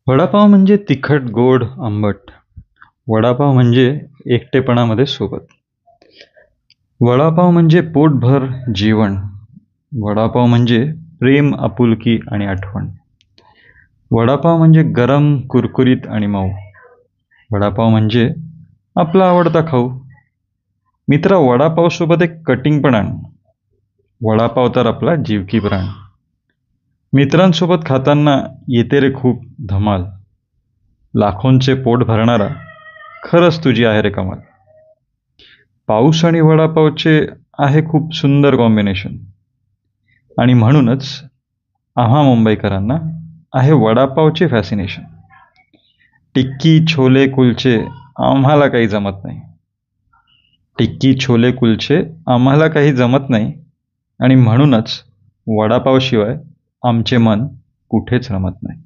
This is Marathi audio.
वडापाव म्हणजे तिखट, गोड, आंबट. वडापाव म्हणजे एकटेपणामध्ये सोबत. वडापाव म्हणजे पोटभर जेवण. वडापाव म्हणजे प्रेम, आपुलकी आणि आठवण. वडापाव म्हणजे गरम, कुरकुरीत आणि मऊ. वडापाव म्हणजे आपला आवडता खाऊ. मित्रा, वडापावसोबत एक कटिंग पण आण. वडापाव तर आपला जीव की प्राण. मित्रांसोबत खाताना येते रे खूप धमाल. लाखोंचे पोट भरणारा खरंच तुझी आहे रे कमाल. पाऊस आणि वडापावचे आहे खूप सुंदर कॉम्बिनेशन. आणि म्हणूनच आम्हा मुंबईकरांना आहे वडापावचे फॅसिनेशन. टिक्की, छोले, कुलचे आम्हाला काही जमत नाही. टिक्की, छोले, कुलचे आम्हाला काही जमत नाही. आणि म्हणूनच वडापावशिवाय आमचे मन कुठेच रमत नाही.